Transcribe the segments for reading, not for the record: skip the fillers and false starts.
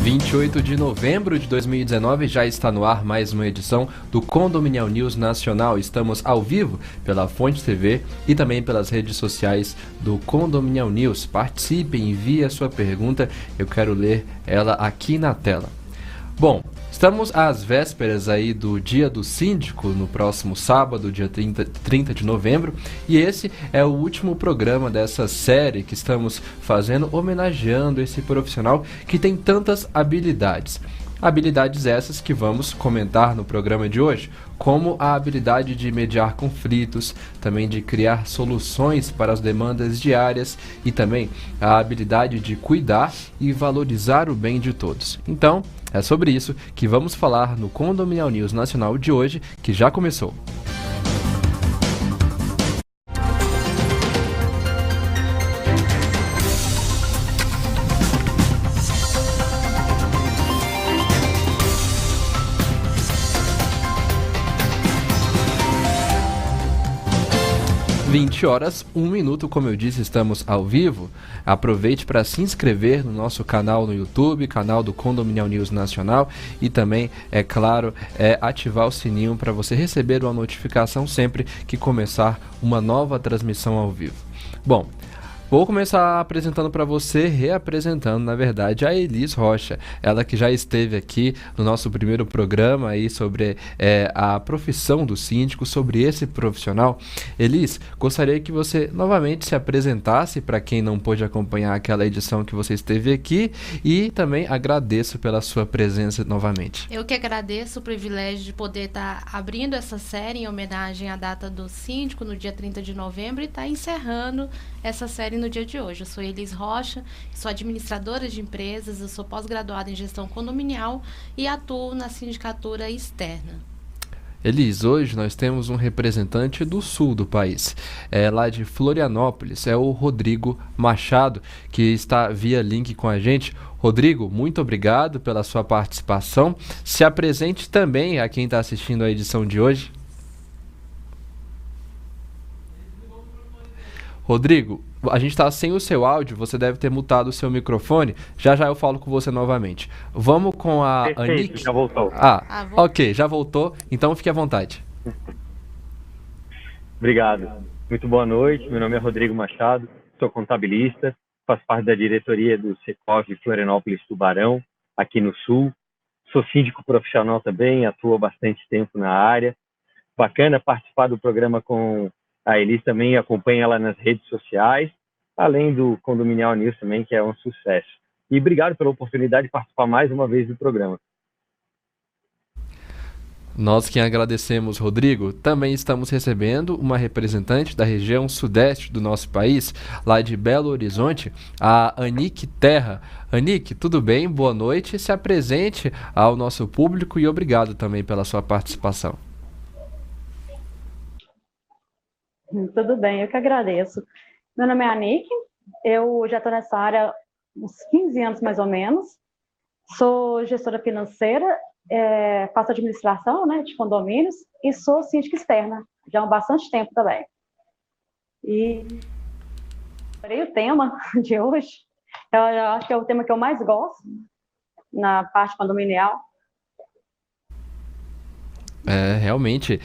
28 de novembro de 2019 já está no ar mais uma edição do Condominial News Nacional. Estamos ao vivo pela Fonte TV e também pelas redes sociais do Condominial News. Participe, envie a sua pergunta, eu quero ler ela aqui na tela. Bom, estamos às vésperas aí do Dia do Síndico, no próximo sábado, dia 30 de novembro, e esse é o último programa dessa série que estamos fazendo, homenageando esse profissional que tem tantas habilidades. Habilidades essas que vamos comentar no programa de hoje, como a habilidade de mediar conflitos, também de criar soluções para as demandas diárias e também a habilidade de cuidar e valorizar o bem de todos. Então, é sobre isso que vamos falar no Condominial News Nacional de hoje, que já começou. Horas, 1 minuto, como eu disse, estamos ao vivo. Aproveite para se inscrever no nosso canal no YouTube, canal do Condominial News Nacional, e também, é claro, ativar o sininho para você receber uma notificação sempre que começar uma nova transmissão ao vivo. Bom, vou começar apresentando para você, reapresentando, na verdade, a Elis Rocha. Ela que já esteve aqui no nosso primeiro programa aí sobre a profissão do síndico, sobre esse profissional. Elis, gostaria que você novamente se apresentasse para quem não pôde acompanhar aquela edição que você esteve aqui, e também agradeço pela sua presença novamente. Eu que agradeço o privilégio de poder estar abrindo essa série em homenagem à data do síndico, no dia 30 de novembro, e estar encerrando essa série no dia de hoje. Eu sou Elis Rocha, sou administradora de empresas, eu sou pós-graduada em gestão condominial e atuo na sindicatura externa. Elis, hoje nós temos um representante do sul do país, lá de Florianópolis, é o Rodrigo Machado, que está via link com a gente. Rodrigo, muito obrigado pela sua participação. Se apresente também a quem está assistindo a edição de hoje. Rodrigo, a gente está sem o seu áudio, você deve ter mutado o seu microfone. Já eu falo com você novamente. Vamos com a Anique. Já voltou. Ok, já voltou, então fique à vontade. Obrigado. Muito boa noite, meu nome é Rodrigo Machado, sou contabilista, faço parte da diretoria do Secov Florianópolis Tubarão, aqui no Sul. Sou síndico profissional também, atuo há bastante tempo na área. Bacana participar do programa com a Elis também, acompanha ela nas redes sociais, além do Condominial News também, que é um sucesso. E obrigado pela oportunidade de participar mais uma vez do programa. Nós que agradecemos, Rodrigo. Também estamos recebendo uma representante da região sudeste do nosso país, lá de Belo Horizonte, a Anique Terra. Anique, tudo bem? Boa noite. Se apresente ao nosso público e obrigado também pela sua participação. Tudo bem, eu que agradeço. Meu nome é Anique, eu já estou nessa área há uns 15 anos mais ou menos, sou gestora financeira, faço administração, né, de condomínios e sou síndica externa, já há bastante tempo também. E adorei o tema de hoje, eu acho que é o tema que eu mais gosto na parte condominial. Realmente,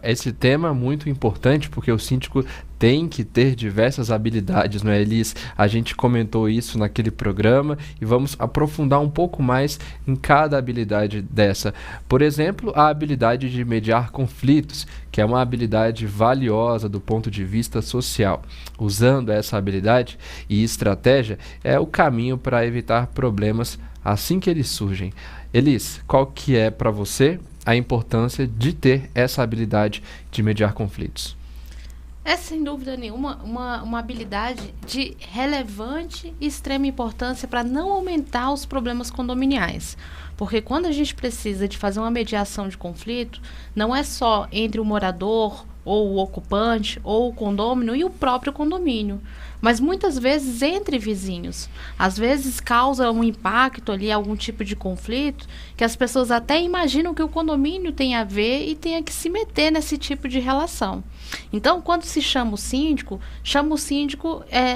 esse tema é muito importante porque o síndico tem que ter diversas habilidades, não é, Elis? A gente comentou isso naquele programa e vamos aprofundar um pouco mais em cada habilidade dessa. Por exemplo, a habilidade de mediar conflitos, que é uma habilidade valiosa do ponto de vista social. Usando essa habilidade e estratégia é o caminho para evitar problemas assim que eles surgem. Elis, qual que é para você a importância de ter essa habilidade de mediar conflitos? É, sem dúvida nenhuma, uma habilidade de relevante e extrema importância para não aumentar os problemas condominiais. Porque quando a gente precisa de fazer uma mediação de conflito, não é só entre o morador, ou o ocupante, ou o condômino e o próprio condomínio, mas muitas vezes entre vizinhos. Às vezes causa um impacto ali, algum tipo de conflito, que as pessoas até imaginam que o condomínio tem a ver e tenha que se meter nesse tipo de relação. Então, quando se chama o síndico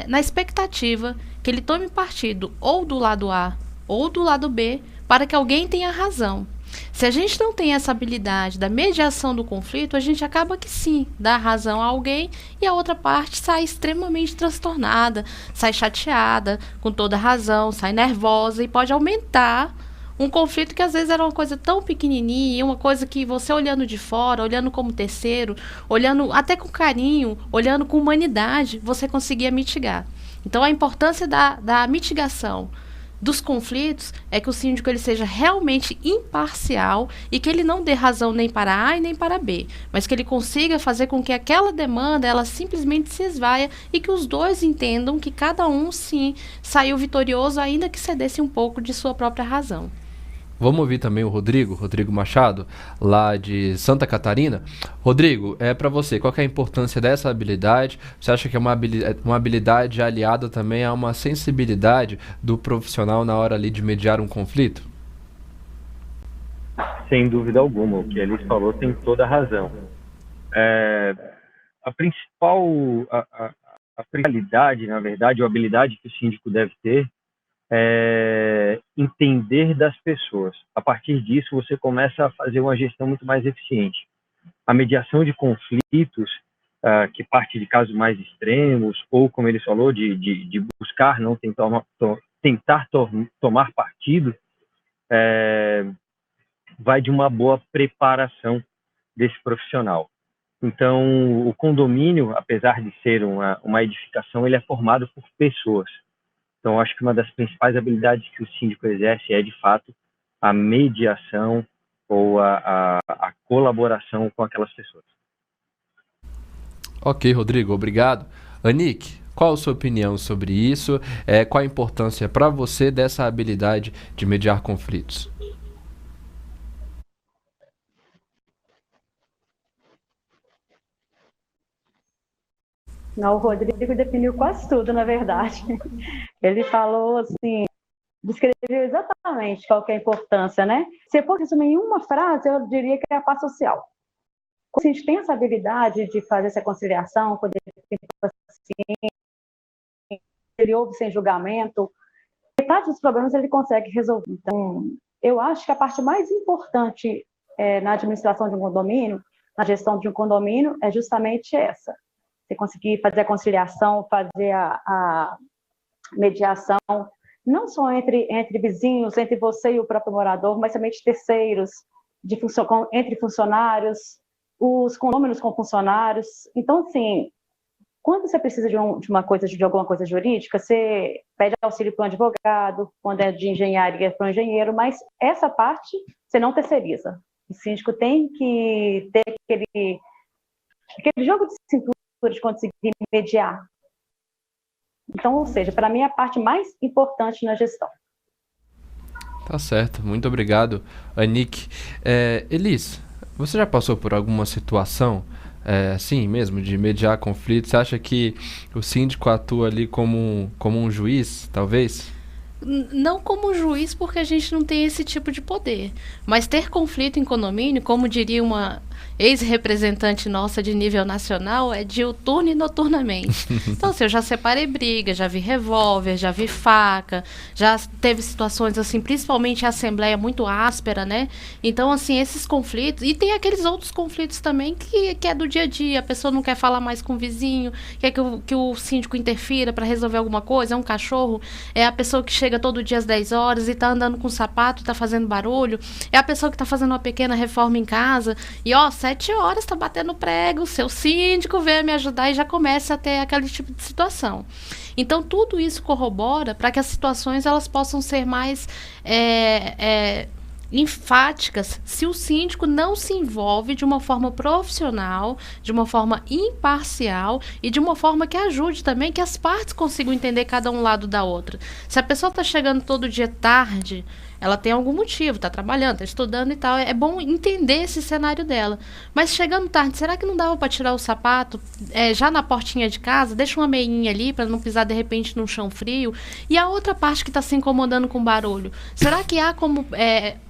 na expectativa que ele tome partido ou do lado A ou do lado B, para que alguém tenha razão. Se a gente não tem essa habilidade da mediação do conflito, a gente acaba que sim, dá razão a alguém e a outra parte sai extremamente transtornada, sai chateada, com toda razão, sai nervosa e pode aumentar um conflito que às vezes era uma coisa tão pequenininha, uma coisa que você olhando de fora, olhando como terceiro, olhando até com carinho, olhando com humanidade, você conseguia mitigar. Então a importância da mitigação dos conflitos é que o síndico ele seja realmente imparcial e que ele não dê razão nem para A e nem para B, mas que ele consiga fazer com que aquela demanda ela simplesmente se esvaia e que os dois entendam que cada um sim saiu vitorioso, ainda que cedesse um pouco de sua própria razão. Vamos ouvir também o Rodrigo Machado, lá de Santa Catarina. Rodrigo, para você, qual que é a importância dessa habilidade? Você acha que é uma habilidade aliada também a uma sensibilidade do profissional na hora ali de mediar um conflito? Sem dúvida alguma, o que a Elis falou tem toda a razão. A principal habilidade, na verdade, ou habilidade que o síndico deve ter entender das pessoas. A partir disso, você começa a fazer uma gestão muito mais eficiente. A mediação de conflitos, que parte de casos mais extremos, ou, como ele falou, de buscar não tentar tomar partido, vai de uma boa preparação desse profissional. Então, o condomínio, apesar de ser uma edificação, ele é formado por pessoas. Então, acho que uma das principais habilidades que o síndico exerce é, de fato, a mediação ou a colaboração com aquelas pessoas. Ok, Rodrigo, obrigado. Anick, qual a sua opinião sobre isso? Qual a importância para você dessa habilidade de mediar conflitos? Não, o Rodrigo definiu quase tudo, na verdade. Ele falou assim, descreveu exatamente qual que é a importância, né? Se eu fosse resumir em uma frase, eu diria que é a paz social. Quando a gente tem essa habilidade de fazer essa conciliação, quando ele tem paciência, ele ouve sem julgamento, metade dos problemas ele consegue resolver. Então, eu acho que a parte mais importante na administração de um condomínio, na gestão de um condomínio, é justamente essa. Você conseguir fazer a conciliação, fazer a mediação, não só entre vizinhos, entre você e o próprio morador, mas também de terceiros, entre funcionários, os condôminos com funcionários. Então, assim, quando você precisa de alguma coisa jurídica, você pede auxílio para um advogado, quando é de engenharia, para um engenheiro, mas essa parte você não terceiriza. O síndico tem que ter aquele jogo de cintura de conseguir mediar. Então, ou seja, para mim é a parte mais importante na gestão. Tá certo, muito obrigado, Anick. Elis, você já passou por alguma situação assim mesmo, de mediar conflitos? Você acha que o síndico atua ali como um juiz, talvez? Não como juiz, porque a gente não tem esse tipo de poder. Mas ter conflito em condomínio, como diria uma ex-representante nossa de nível nacional, é diuturno e noturnamente. Então, assim, eu já separei briga, já vi revólver, já vi faca, já teve situações, assim, principalmente a assembleia muito áspera, né? Então, assim, esses conflitos, e tem aqueles outros conflitos também que é do dia a dia, a pessoa não quer falar mais com o vizinho, quer que o síndico interfira para resolver alguma coisa, é um cachorro, é a pessoa que chega todo dia às 10 horas e tá andando com sapato, tá fazendo barulho, é a pessoa que tá fazendo uma pequena reforma em casa, e 7 horas, tá batendo prego, o seu síndico veio me ajudar e já começa a ter aquele tipo de situação. Então, tudo isso corrobora para que as situações elas possam ser mais enfáticas se o síndico não se envolve de uma forma profissional, de uma forma imparcial e de uma forma que ajude também que as partes consigam entender cada um lado da outra. Se a pessoa está chegando todo dia tarde, ela tem algum motivo, está trabalhando, está estudando e tal. É bom entender esse cenário dela. Mas chegando tarde, será que não dava para tirar o sapato já na portinha de casa? Deixa uma meinha ali para não pisar de repente num chão frio. E a outra parte que está se incomodando com barulho, será que há como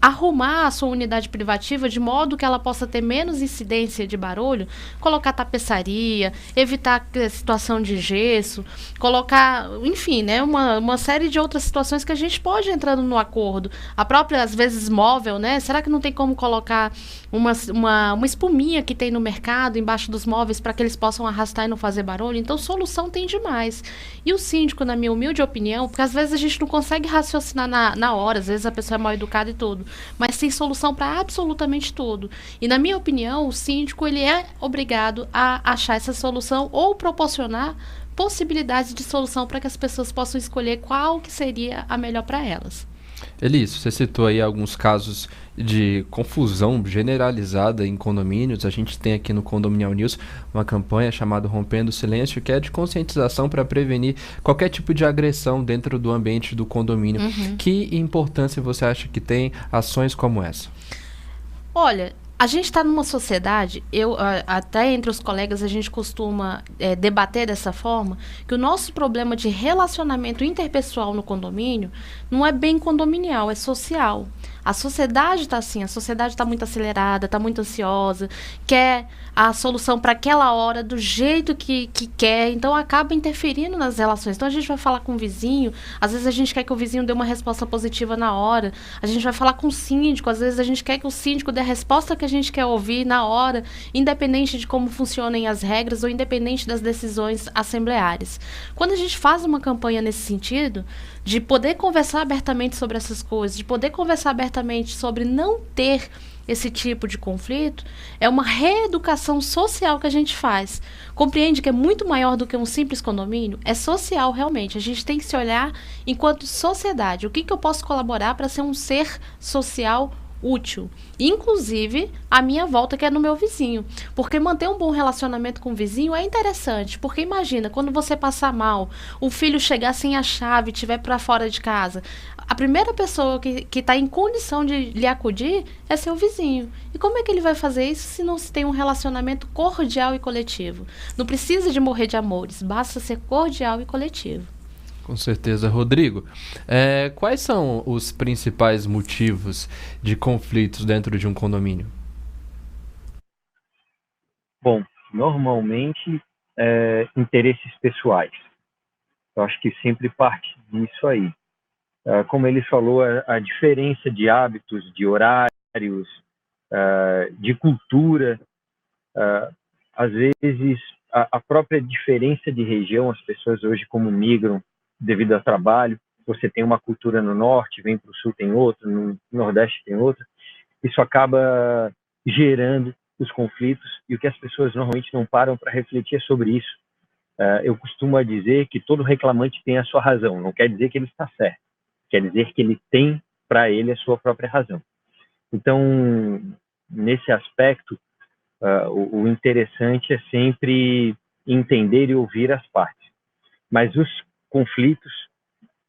arrumar a sua unidade privativa de modo que ela possa ter menos incidência de barulho? Colocar tapeçaria, evitar a situação de gesso, colocar, enfim, né, uma série de outras situações que a gente pode entrando no acordo. A própria, às vezes, móvel, né? Será que não tem como colocar uma espuminha que tem no mercado embaixo dos móveis para que eles possam arrastar e não fazer barulho? Então, solução tem demais. E o síndico, na minha humilde opinião, porque às vezes a gente não consegue raciocinar na hora, às vezes a pessoa é mal educada e tudo, mas tem solução para absolutamente tudo. E na minha opinião, o síndico ele é obrigado a achar essa solução ou proporcionar possibilidades de solução para que as pessoas possam escolher qual que seria a melhor para elas. Elis, você citou aí alguns casos de confusão generalizada em condomínios. A gente tem aqui no Condominial News uma campanha chamada Rompendo o Silêncio, que é de conscientização para prevenir qualquer tipo de agressão dentro do ambiente do condomínio. Que importância você acha que tem ações como essa? Olha, a gente está numa sociedade, até entre os colegas a gente costuma debater dessa forma, que o nosso problema de relacionamento interpessoal no condomínio não é bem condominial, é social. A sociedade está assim, a sociedade está muito acelerada, está muito ansiosa, quer a solução para aquela hora, do jeito que quer, então acaba interferindo nas relações. Então a gente vai falar com o vizinho, às vezes a gente quer que o vizinho dê uma resposta positiva na hora, a gente vai falar com o síndico, às vezes a gente quer que o síndico dê a resposta que a gente quer ouvir na hora, independente de como funcionem as regras ou independente das decisões assembleárias. Quando a gente faz uma campanha nesse sentido, de poder conversar abertamente sobre essas coisas, de poder conversar abertamente sobre não ter esse tipo de conflito, é uma reeducação social que a gente faz. Compreende que é muito maior do que um simples condomínio? É social realmente. A gente tem que se olhar enquanto sociedade. O que eu posso colaborar para ser um ser social útil, inclusive a minha volta que é no meu vizinho, porque manter um bom relacionamento com o vizinho é interessante, porque imagina, quando você passar mal, o filho chegar sem a chave, estiver para fora de casa, a primeira pessoa que está em condição de lhe acudir é seu vizinho. E como é que ele vai fazer isso se não se tem um relacionamento cordial e coletivo? Não precisa de morrer de amores, basta ser cordial e coletivo. Com certeza. Rodrigo, quais são os principais motivos de conflitos dentro de um condomínio? Bom, normalmente interesses pessoais. Eu acho que sempre parte disso aí. Como ele falou, a diferença de hábitos, de horários, de cultura, às vezes a própria diferença de região, as pessoas hoje como migram devido ao trabalho, você tem uma cultura no norte, vem para o sul tem outra, no nordeste tem outra, isso acaba gerando os conflitos e o que as pessoas normalmente não param para refletir é sobre isso. Eu costumo dizer que todo reclamante tem a sua razão, não quer dizer que ele está certo, quer dizer que ele tem para ele a sua própria razão. Então, nesse aspecto, o interessante é sempre entender e ouvir as partes. Mas os conflitos,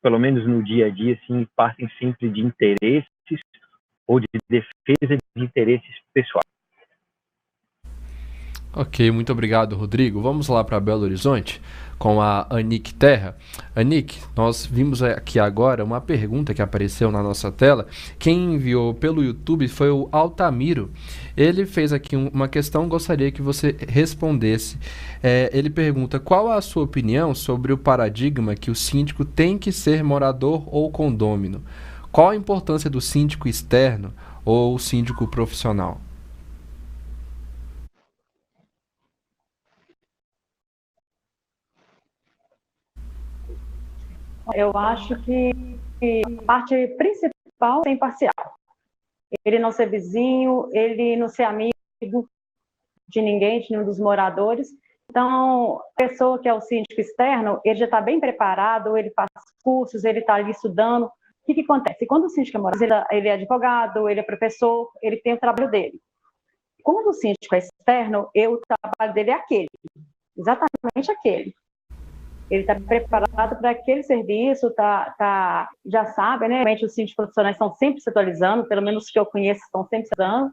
pelo menos no dia a dia, assim, partem sempre de interesses ou de defesa de interesses pessoais. Ok, muito obrigado, Rodrigo. Vamos lá para Belo Horizonte com a Anick Terra. Anick, nós vimos aqui agora uma pergunta que apareceu na nossa tela. Quem enviou pelo YouTube foi o Altamiro. Ele fez aqui uma questão, gostaria que você respondesse. Ele pergunta: qual a sua opinião sobre o paradigma que o síndico tem que ser morador ou condômino? Qual a importância do síndico externo ou síndico profissional? Eu acho que a parte principal é imparcial. Ele não ser vizinho, ele não ser amigo de ninguém, de nenhum dos moradores. Então, a pessoa que é o síndico externo, ele já está bem preparado, ele faz cursos, ele está ali estudando. O que acontece? Quando o síndico é morador, ele é advogado, ele é professor, ele tem o trabalho dele. Quando o síndico é externo, o trabalho dele é aquele, exatamente aquele. Ele está preparado para aquele serviço, já sabe, né? Realmente os síndicos profissionais estão sempre se atualizando, pelo menos os que eu conheço estão sempre se atualizando.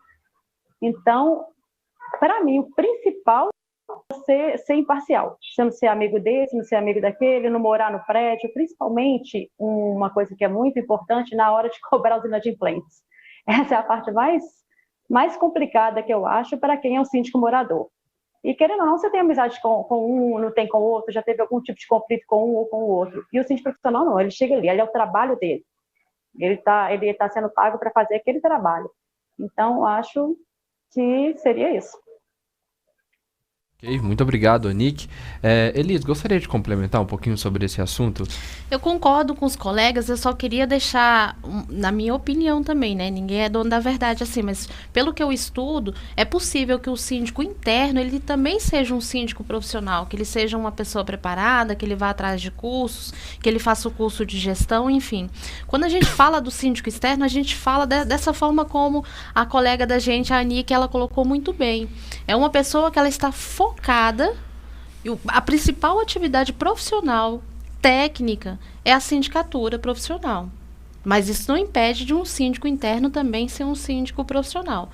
Então, para mim, o principal é ser imparcial. Você não ser amigo desse, não ser amigo daquele, não morar no prédio, principalmente uma coisa que é muito importante na hora de cobrar os inadimplentes. Essa é a parte mais complicada que eu acho para quem é um síndico morador. E querendo ou não, você tem amizade com um, não tem com o outro, já teve algum tipo de conflito com um ou com o outro. E o síndico profissional não, ele chega ali, ele é o trabalho dele. Ele tá sendo pago para fazer aquele trabalho. Então, acho que seria isso. Ok, muito obrigado, Anick. Elis, gostaria de complementar um pouquinho sobre esse assunto? Eu concordo com os colegas, eu só queria deixar, na minha opinião também, né? Ninguém é dono da verdade assim, mas pelo que eu estudo, é possível que o síndico interno, ele também seja um síndico profissional, que ele seja uma pessoa preparada, que ele vá atrás de cursos, que ele faça o curso de gestão, enfim. Quando a gente fala do síndico externo, a gente fala dessa forma como a colega da gente, a Anick, ela colocou muito bem. É uma pessoa que ela está focada, a principal atividade profissional, técnica, é a sindicatura profissional. Mas isso não impede de um síndico interno também ser um síndico profissional,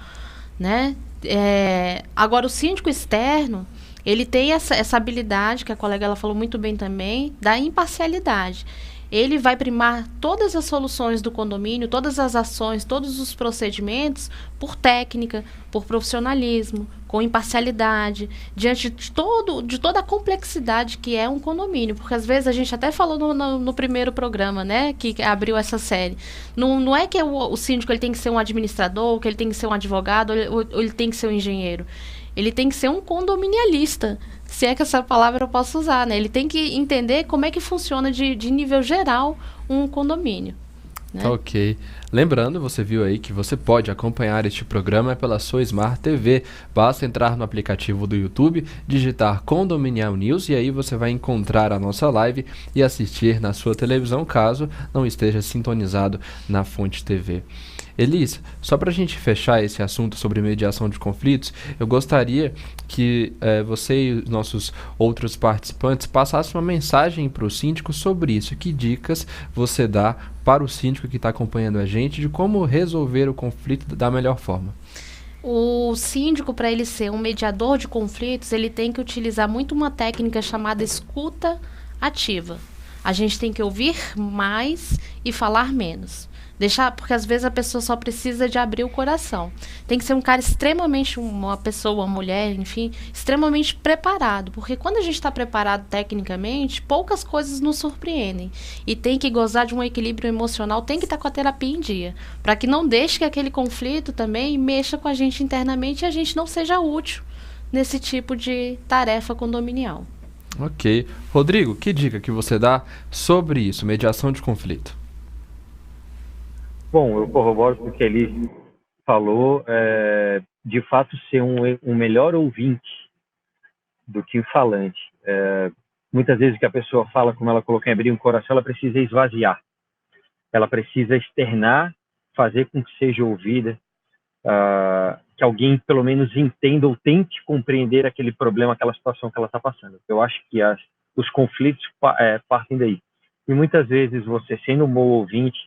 né? Agora, o síndico externo, ele tem essa habilidade, que a colega ela falou muito bem também, da imparcialidade. Ele vai primar todas as soluções do condomínio, todas as ações, todos os procedimentos por técnica, por profissionalismo, com imparcialidade, diante de toda a complexidade que é um condomínio. Porque às vezes a gente até falou no primeiro programa, né, que abriu essa série. Não é que o síndico ele tem que ser um administrador, que ele tem que ser um advogado, ou ele tem que ser um engenheiro. Ele tem que ser um condominialista, se é que essa palavra eu posso usar, né? Ele tem que entender como é que funciona de nível geral um condomínio. Né? Tá ok. Lembrando, você viu aí que você pode acompanhar este programa pela sua Smart TV. Basta entrar no aplicativo do YouTube, digitar Condominial News e aí você vai encontrar a nossa live e assistir na sua televisão, caso não esteja sintonizado na Fonte TV. Elis, só para a gente fechar esse assunto sobre mediação de conflitos, eu gostaria que você e os nossos outros participantes passassem uma mensagem para o síndico sobre isso. Que dicas você dá para o síndico que está acompanhando a gente de como resolver o conflito da melhor forma? O síndico, para ele ser um mediador de conflitos, ele tem que utilizar muito uma técnica chamada escuta ativa. A gente tem que ouvir mais e falar menos. Porque às vezes a pessoa só precisa de abrir o coração. Tem que ser um cara extremamente, uma pessoa, uma mulher, enfim, extremamente preparado. Porque quando a gente está preparado tecnicamente, poucas coisas nos surpreendem. E tem que gozar de um equilíbrio emocional, tem que estar com a terapia em dia. Para que não deixe que aquele conflito também mexa com a gente internamente e a gente não seja útil nesse tipo de tarefa condominial. Ok. Rodrigo, que dica que você dá sobre isso, mediação de conflito? Bom, eu corroboro com o que ele falou, de fato ser um melhor ouvinte do que o falante. Muitas vezes que a pessoa fala, como ela colocou em abrir um coração, ela precisa esvaziar, ela precisa externar, fazer com que seja ouvida, que alguém pelo menos entenda ou tente compreender aquele problema, aquela situação que ela está passando. Eu acho que os conflitos partem daí. E muitas vezes você, sendo um bom ouvinte,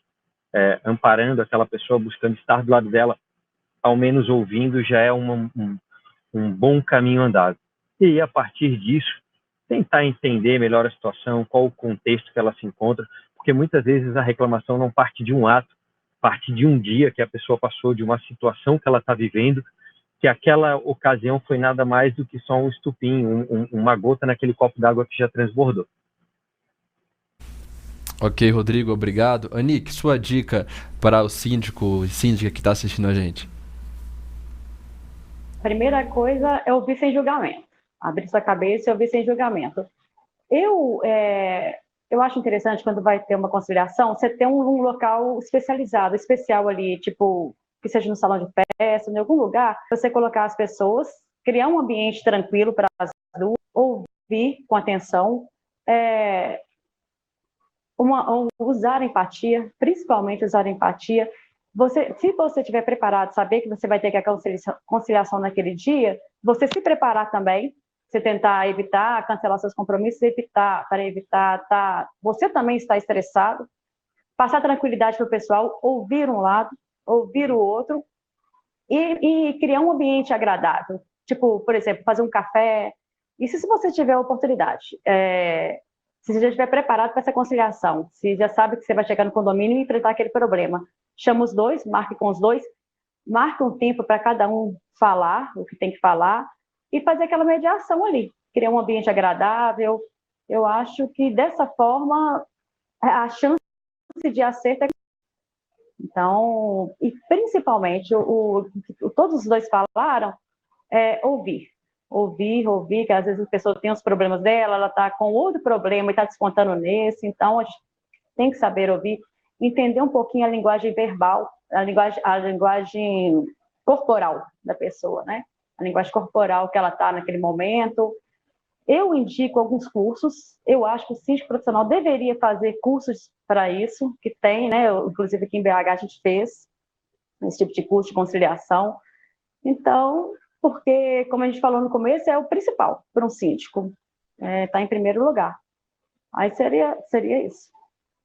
amparando aquela pessoa, buscando estar do lado dela, ao menos ouvindo, já é um bom caminho andado. E a partir disso, tentar entender melhor a situação, qual o contexto que ela se encontra, porque muitas vezes a reclamação não parte de um ato, parte de um dia que a pessoa passou, de uma situação que ela está vivendo, que aquela ocasião foi nada mais do que só um estupim, uma gota naquele copo d'água que já transbordou. Ok, Rodrigo, obrigado. Anick, sua dica para o síndico e síndica que está assistindo a gente? Primeira coisa é ouvir sem julgamento. Abrir sua cabeça e ouvir sem julgamento. Eu acho interessante, quando vai ter uma conciliação, você ter um local especializado, especial ali, tipo, que seja no salão de festa, em algum lugar, você colocar as pessoas, criar um ambiente tranquilo para as duas, ouvir com atenção, usar empatia, principalmente usar empatia. Se você estiver preparado, saber que você vai ter que a conciliação naquele dia, você se preparar também, você tentar evitar, cancelar seus compromissos, para evitar você também estar estressado, passar tranquilidade para o pessoal, ouvir um lado, ouvir o outro e criar um ambiente agradável. Tipo, por exemplo, fazer um café. Isso se você tiver a oportunidade. Se você já estiver preparado para essa conciliação, se já sabe que você vai chegar no condomínio e enfrentar aquele problema, chama os dois, marque com os dois, marca um tempo para cada um falar o que tem que falar e fazer aquela mediação ali, criar um ambiente agradável. Eu acho que dessa forma a chance de acerto é... Então, e principalmente todos os dois falaram, ouvir, que às vezes a pessoa tem os problemas dela, ela está com outro problema e está descontando nesse, então a gente tem que saber ouvir, entender um pouquinho a linguagem verbal, a linguagem corporal da pessoa, né? A linguagem corporal que ela está naquele momento. Eu indico alguns cursos, eu acho que o síndico profissional deveria fazer cursos para isso, que tem, né? Inclusive aqui em BH a gente fez esse tipo de curso de conciliação. Então, porque, como a gente falou no começo, é o principal para um síndico, está em primeiro lugar. Aí seria isso.